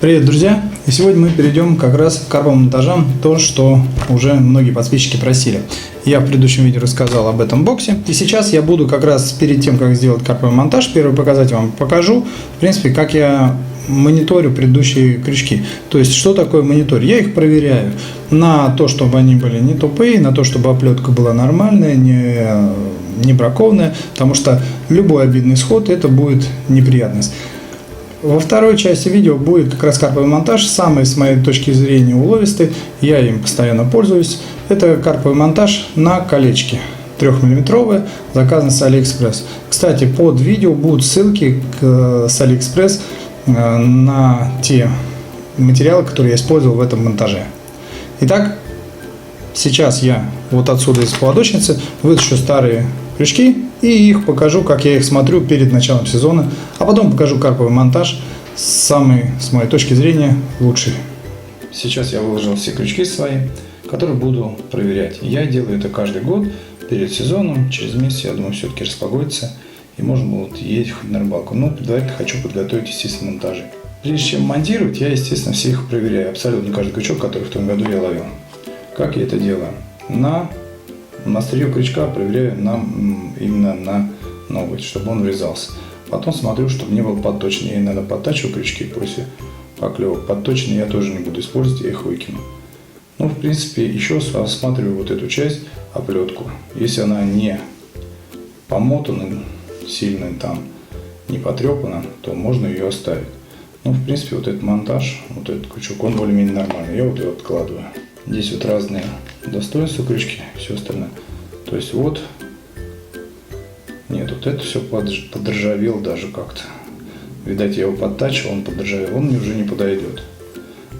Привет, друзья! И сегодня мы перейдем как раз к карповым монтажам, то, что уже многие подписчики просили. Я в предыдущем видео рассказал об этом боксе. И сейчас я буду как раз перед тем, как сделать карповый монтаж, первый показать вам покажу, в принципе, как я мониторю предыдущие крючки. То есть, что такое мониторь? Я их проверяю на то, чтобы они были не тупые, на то, чтобы оплетка была нормальная, не бракованная, потому что любой обидный сход это будет неприятность. Во второй части видео будет как раз карповый монтаж, самый, с моей точки зрения, уловистый, я им постоянно пользуюсь. Это карповый монтаж на колечке 3-мм, заказан с AliExpress. Кстати, под видео будут ссылки с AliExpress на те материалы, которые я использовал в этом монтаже. Итак, сейчас я вот отсюда из поводочницы вытащу старые крючки и их покажу, как я их смотрю перед началом сезона, а потом покажу карповый монтаж, самый, с моей точки зрения, лучший. Сейчас я выложил все крючки свои, которые буду проверять. Я делаю это каждый год перед сезоном, через месяц, я думаю, все-таки распогодится и можно будет ехать на рыбалку. Но предварительно хочу подготовить, естественно, монтажи. Прежде чем монтировать, я, естественно, всех проверяю, абсолютно каждый крючок, который в том году я ловил. Как я это делаю? На острие крючка проверяю именно на ноготь, чтобы он врезался. Потом смотрю, чтобы не был подточен. Я иногда подтачиваю крючки после поклевок. Подточенные я тоже не буду использовать, я их выкину. Ну, в принципе, еще осматриваю вот эту часть, оплетку. Если она не помотана сильно, там не потрепана, то можно ее оставить. Ну, в принципе, вот этот монтаж, вот этот крючок, он более-менее нормальный. Я вот его откладываю. Здесь вот разные достоинства крючки, все остальное. То есть вот, нет, вот это все подржавел даже как-то. Видать, я его подтачивал, он подржавел, он мне уже не подойдет.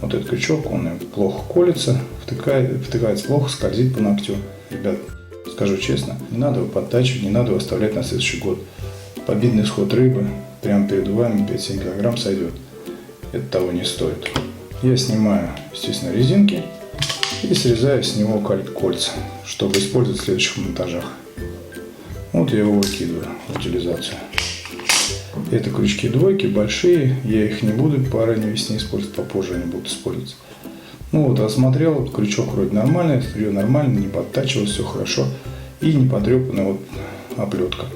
Вот этот крючок, он плохо колется, втыкается плохо, скользит по ногтю. Ребят, скажу честно, не надо его подтачивать, не надо его оставлять на следующий год. Победный сход рыбы, прямо перед вами 5-7 килограмм сойдет. Это того не стоит. Я снимаю, естественно, резинки и срезаю с него кольца, чтобы использовать в следующих монтажах. Вот я его выкидываю в утилизацию. Это крючки двойки, большие, я их не буду по ранней весне использовать, попозже они будут использоваться. Ну вот, осмотрел, крючок вроде нормальный, острие нормально, не подтачивалось, все хорошо. И не потрепанная вот оплетка.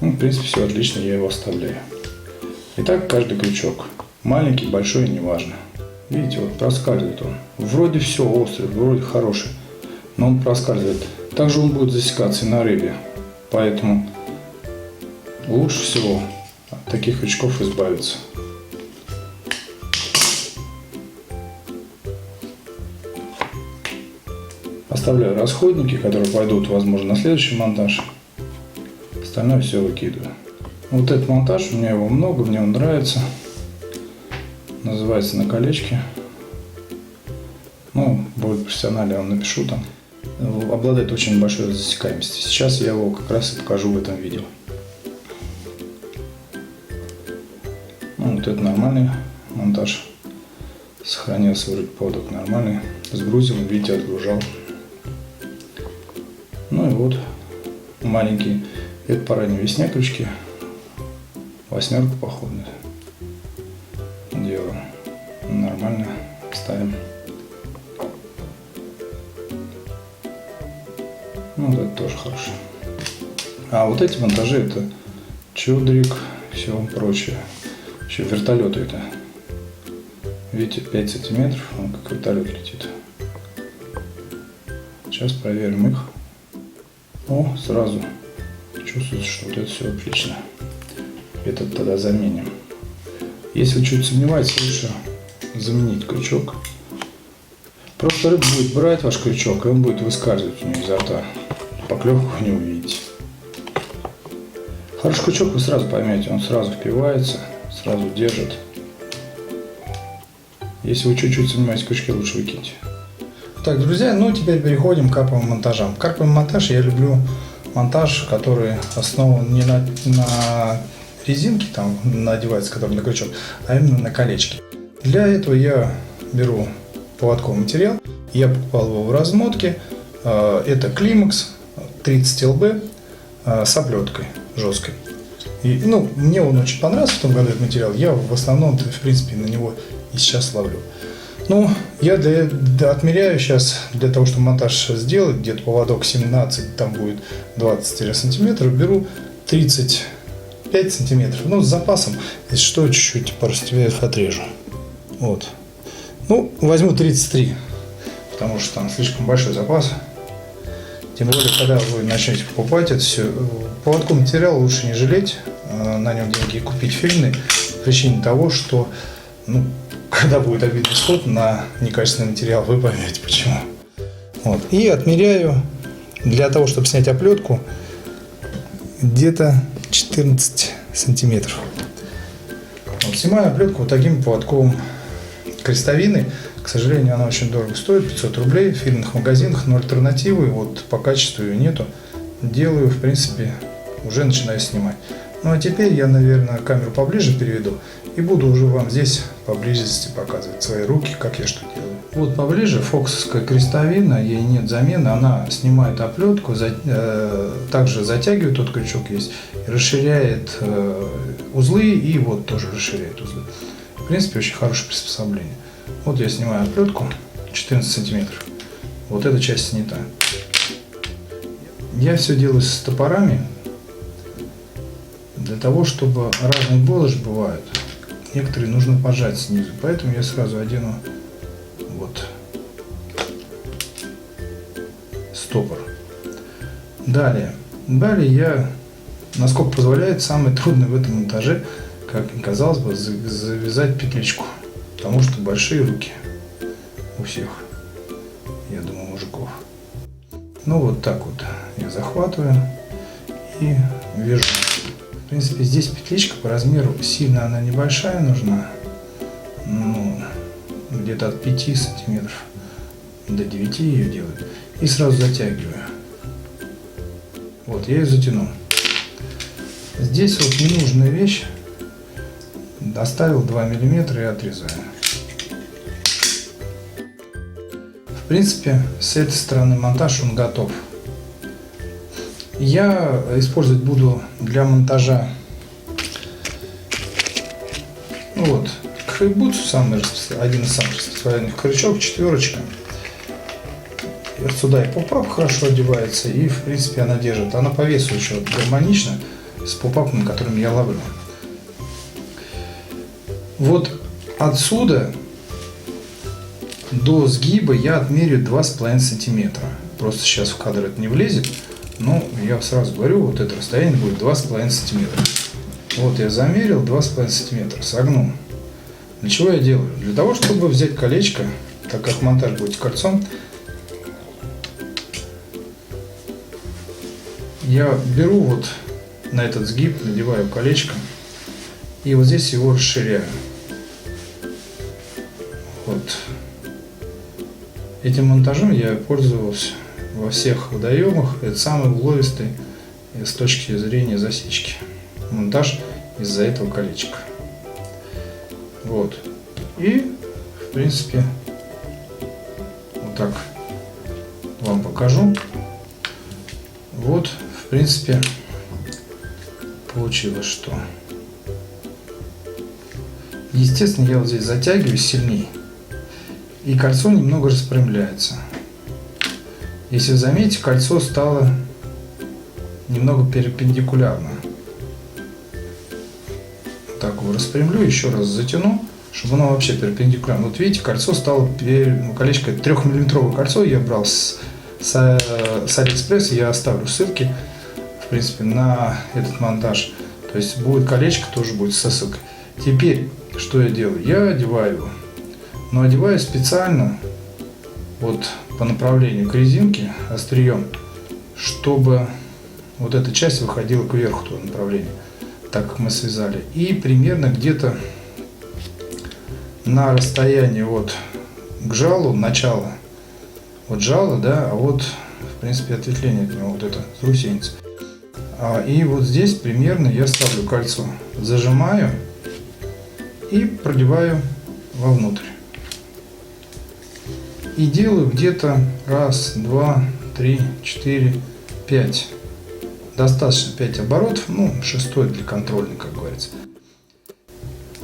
Ну, в принципе, все отлично, я его оставляю. Итак, каждый крючок. Маленький, большой, неважно. Видите, вот проскальзывает он. Вроде все острый, вроде хороший, но он проскальзывает. Также он будет засекаться и на рыбе. Поэтому лучше всего от таких крючков избавиться. Оставляю расходники, которые пойдут, возможно, на следующий монтаж. Остальное все выкидываю. Вот этот монтаж, у меня его много, мне он нравится. Называется «На колечке». Ну, будет профессионально, я вам напишу там. Обладает очень большой засекаемостью. Сейчас я его как раз и покажу в этом видео. Ну, вот это нормальный монтаж. Сохранился вроде поводок нормальный. Сгрузил, видите, отгружал. Ну и вот маленькие. Это по ранней весне крючки. 8 походная. Делаем. Нормально. Ставим. Ну, вот это тоже хорошо. А вот эти монтажи это чудрик, все прочее. Еще вертолеты это. Видите, 5 сантиметров, он как вертолет летит. Сейчас проверим их. О, сразу чувствуется, что вот это все отлично. Этот тогда заменим. Если вы чуть сомневаетесь, лучше заменить крючок. Просто рыба будет брать ваш крючок, и он будет выскальзывать у нее изо рта. Поклевку вы не увидите. Хороший крючок вы сразу поймете, он сразу впивается, сразу держит. Если вы чуть-чуть сомневаетесь в крючке, лучше выкиньте. Так, друзья, ну теперь переходим к карповым монтажам. Карповый монтаж я люблю монтаж, который основан не на резинке, там надевается, который на крючок, а именно на колечке. Для этого я беру поводковый материал, я покупал его в размотке. Это Climax 30 LB с оплеткой жесткой. И, мне он очень понравился в том году, этот материал. Я в основном, в принципе, на него и сейчас ловлю. Ну, я отмеряю сейчас, для того, чтобы монтаж сделать, где-то поводок 17, там будет 20 сантиметров, беру 35 сантиметров, ну, с запасом, если что, чуть-чуть пару сантиметров отрежу. Вот. Ну, возьму 33, потому что там слишком большой запас. Тем более, когда вы начнете покупать это все, поводку материал лучше не жалеть, на нем деньги купить фирменный, по причине того, что, ну, когда будет обидный исход на некачественный материал, вы поймете почему. Вот. И отмеряю для того, чтобы снять оплетку, где-то 14 сантиметров. Вот. Снимаю оплетку вот таким поводком крестовины. К сожалению, она очень дорого стоит, 500 рублей. В фирменных магазинах, но альтернативы вот по качеству ее нету. Делаю, в принципе, уже начинаю снимать. Ну а теперь я, наверное, камеру поближе переведу и буду уже вам здесь поблизости показывать свои руки, как я что делаю. Вот поближе фоксовская крестовина, ей нет замены, она снимает оплетку, также затягивает, тот крючок есть, расширяет узлы и вот тоже расширяет узлы. В принципе, очень хорошее приспособление. Вот я снимаю оплетку 14 сантиметров, вот эта часть снята. Я все делаю с топорами, для того, чтобы разные болыши бывают. Некоторые нужно поджать снизу, поэтому я сразу одену вот стопор. Далее я, насколько позволяет, самое трудное в этом монтаже, как ни казалось бы, завязать петличку, потому что большие руки у всех, я думаю, мужиков. Ну вот так вот я захватываю и вяжу. В принципе, здесь петличка по размеру сильно она небольшая нужна, ну, где-то от 5 сантиметров до 9 ее делаю, и сразу затягиваю. Вот, я ее затянул. Здесь вот ненужная вещь, доставил 2 миллиметра и отрезаю. В принципе, с этой стороны монтаж он готов. Я использовать буду для монтажа, ну вот, крейбут, один из самых распространенных крючок, 4. И сюда и попап хорошо одевается, и в принципе она держит. Она по весу еще гармонична с попапом, которым я ловлю. Вот отсюда до сгиба я отмерю 2,5 сантиметра. Просто сейчас в кадр это не влезет. Но я сразу говорю, вот это расстояние будет 2,5 сантиметра. Вот я замерил 2,5 сантиметра, согнул. Для чего я делаю? Для того, чтобы взять колечко, так как монтаж будет кольцом, я беру вот на этот сгиб, надеваю колечко и вот здесь его расширяю. Вот. Этим монтажом я пользовался во всех водоемах. Это самый уловистый с точки зрения засечки монтаж из-за этого колечка. Вот. И в принципе вот так вам покажу. Вот в принципе получилось, что естественно я вот здесь затягиваю сильнее, и кольцо немного распрямляется. Если вы заметите, кольцо стало немного перпендикулярно. Так его распрямлю, еще раз затяну, чтобы оно вообще перпендикулярно. Вот видите, кольцо стало, колечко 3-миллиметровое кольцо я брал с Алиэкспресса, я оставлю ссылки, в принципе, на этот монтаж. То есть будет колечко, тоже будет со ссылкой. Теперь, что я делаю? Я одеваю его, но одеваю специально вот по направлению к резинке острием, чтобы вот эта часть выходила кверху, то направление, так как мы связали. И примерно где-то на расстоянии вот к жалу, начала вот жало, да, а вот в принципе ответвление от него, вот это трусеница. И вот здесь примерно я ставлю кольцо, зажимаю и продеваю вовнутрь. И делаю где-то 1, 2, 3, 4, 5. Достаточно 5 оборотов, ну, 6 для контрольной, как говорится.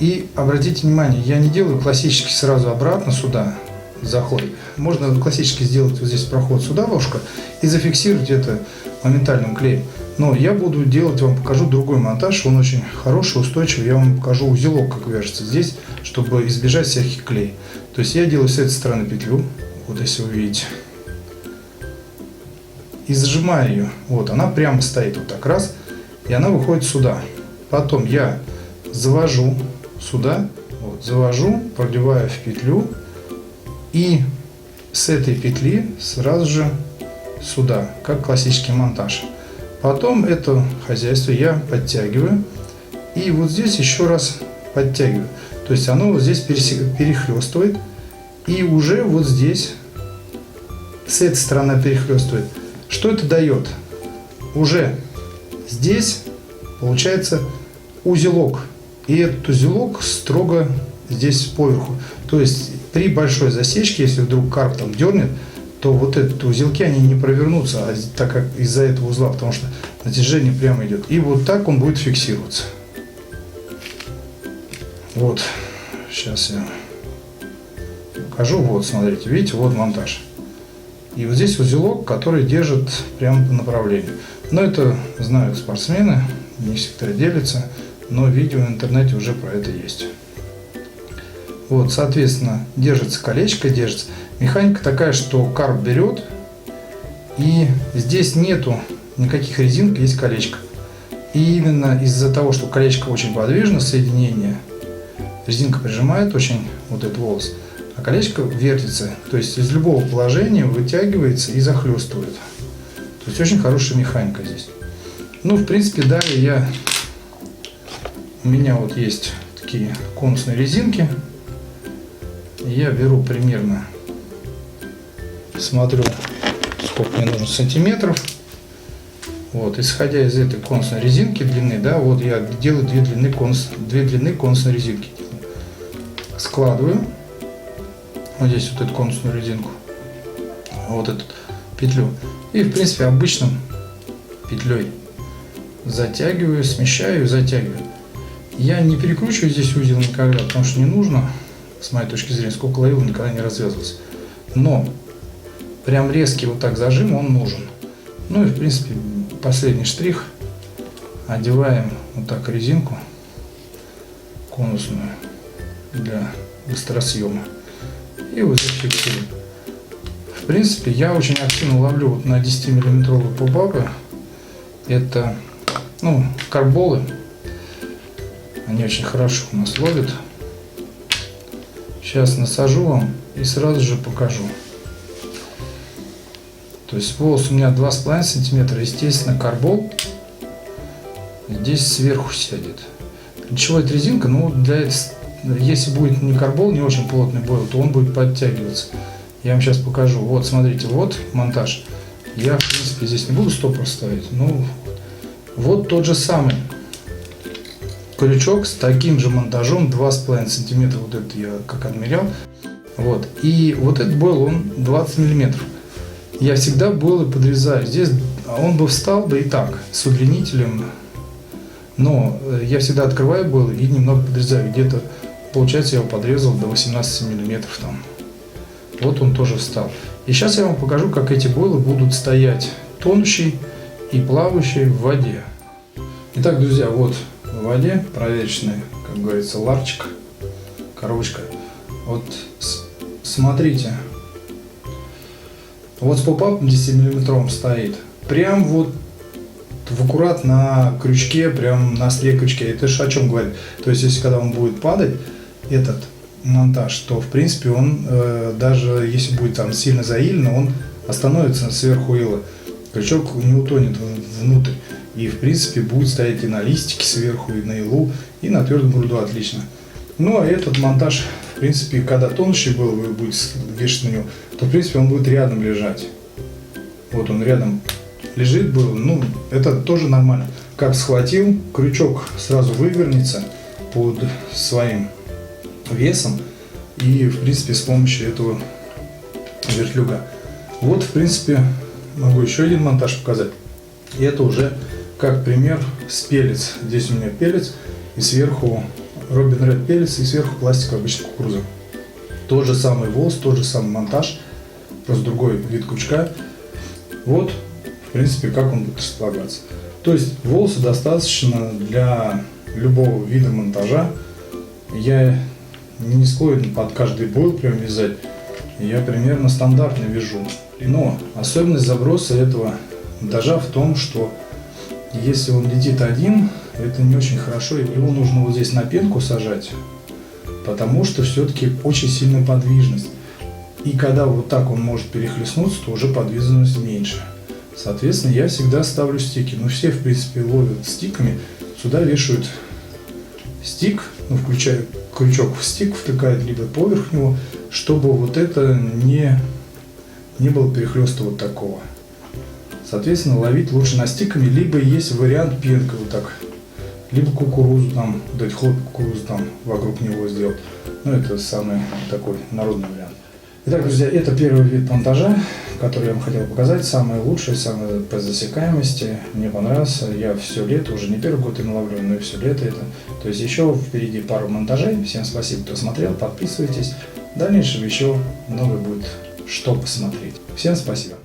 И обратите внимание, я не делаю классически сразу обратно сюда заход. Можно классически сделать вот здесь проход сюда ложка и зафиксировать это моментальным клеем. Но я буду делать, вам покажу другой монтаж, он очень хороший, устойчивый. Я вам покажу узелок, как вяжется здесь, чтобы избежать всяких клей. То есть я делаю с этой стороны петлю, вот если вы видите, и сжимаю ее. Вот она прямо стоит вот так раз, и она выходит сюда. Потом я завожу сюда, вот, завожу, продеваю в петлю и с этой петли сразу же сюда, как классический монтаж. Потом это хозяйство я подтягиваю и вот здесь еще раз подтягиваю. То есть оно вот здесь перехлестывает и уже вот здесь с этой стороны перехлестывает. Что это дает? Уже здесь получается узелок. И этот узелок строго здесь поверху. То есть при большой засечке, если вдруг карп там дернет, то вот эти узелки, они не провернутся, так как из-за этого узла, потому что натяжение прямо идет. И вот так он будет фиксироваться. Вот. Сейчас я покажу. Вот, смотрите, видите, вот монтаж. И вот здесь узелок, который держит прямо по направлению. Но это знают спортсмены, не всегда делятся, но видео в интернете уже про это есть. Вот, соответственно, держится колечко, держится. Механика такая, что карп берет, и здесь нету никаких резинок, есть колечко. И именно из-за того, что колечко очень подвижно, соединение, резинка прижимает очень вот этот волос, а колечко вертится, то есть из любого положения вытягивается и захлестывает. То есть очень хорошая механика здесь. Ну, в принципе, далее у меня вот есть такие конусные резинки. Я беру примерно, смотрю, сколько мне нужно сантиметров. Вот, исходя из этой конусной резинки длины, да, вот я делаю две длины конусной резинки. Складываю вот здесь вот эту конусную резинку, вот эту петлю. И, в принципе, обычным петлей затягиваю, смещаю и затягиваю. Я не перекручиваю здесь узел никогда, потому что не нужно, с моей точки зрения, сколько ловил, никогда не развязывался. Но прям резкий вот так зажим он нужен. Ну и, в принципе, последний штрих. Одеваем вот так резинку конусную для быстросъема. И вот здесь фиксируем. В принципе, я очень активно ловлю вот на 10-миллиметровые попапы. Это, ну, карболы. Они очень хорошо у нас ловят. Сейчас насажу вам и сразу же покажу. То есть волос у меня 2,5 сантиметра. Естественно, карбол здесь сверху сядет. Для чего эта резинка? Ну, если будет не карбол, не очень плотный бойл, то он будет подтягиваться. Я вам сейчас покажу. Вот, смотрите, вот монтаж. Я, в принципе, здесь не буду стопор ставить. Ну, вот тот же самый крючок с таким же монтажом, 2,5 сантиметра. Вот это я как отмерял. Вот. И вот этот бойл, он 20 миллиметров. Я всегда бойлы подрезаю. Здесь он бы встал бы и так, с удлинителем. Но я всегда открываю бойлы и немного подрезаю. Где-то, получается, я его подрезал до 18 миллиметров там. Вот он тоже встал. И сейчас я вам покажу, как эти бойлы будут стоять тонущие и плавающие в воде. Итак, друзья, вот в воде проверочный, как говорится, ларчик, коробочка. Вот смотрите. Вот с попапом 10-миллиметровым стоит. Прям вот в аккурат на крючке, прям на острие крючке. Это же о чем говорит? То есть, если когда он будет падать, этот монтаж, то в принципе он, даже если будет там сильно заилено, он остановится сверху ила. Крючок не утонет внутрь. И в принципе будет стоять и на листике сверху, и на илу, и на твердом груду отлично. Ну а этот монтаж, в принципе, когда тонущий был, вы будете вешать на него, то в принципе он будет рядом лежать. Вот он рядом лежит был, ну это тоже нормально. Как схватил, крючок сразу вывернется под своим весом, и в принципе с помощью этого вертлюга. Вот в принципе могу еще один монтаж показать. И это уже как пример с пелец. Здесь у меня пелец, и сверху Robin Red Pellets и сверху пластиковая обычная кукуруза. Тот же самый волс, тот же самый монтаж, просто другой вид крючка. Вот, в принципе, как он будет располагаться. То есть волоса достаточно для любого вида монтажа. Я не склонен под каждый бойл прям вязать. Я примерно стандартно вяжу. Но особенность заброса этого монтажа в том, что если он летит один, это не очень хорошо. Его нужно вот здесь на пенку сажать, потому что все-таки очень сильная подвижность. И когда вот так он может перехлестнуться, то уже подвижность меньше. Соответственно, я всегда ставлю стики. Ну, все, в принципе, ловят стиками. Сюда вешают стик, ну, включая крючок в стик, втыкают либо поверх него, чтобы вот это не было перехлеста вот такого. Соответственно, ловить лучше на стиками, либо есть вариант пенка вот так. Либо кукурузу там, дать хлоп кукурузу там вокруг него сделать. Ну, это самый такой народный вариант. Итак, друзья, это первый вид монтажа, который я вам хотел показать. Самый лучший, самый по засекаемости. Мне понравился. Я все лето, уже не первый год им ловлю, но и все лето это. То есть еще впереди пару монтажей. Всем спасибо, кто смотрел. Подписывайтесь. В дальнейшем еще много будет что посмотреть. Всем спасибо.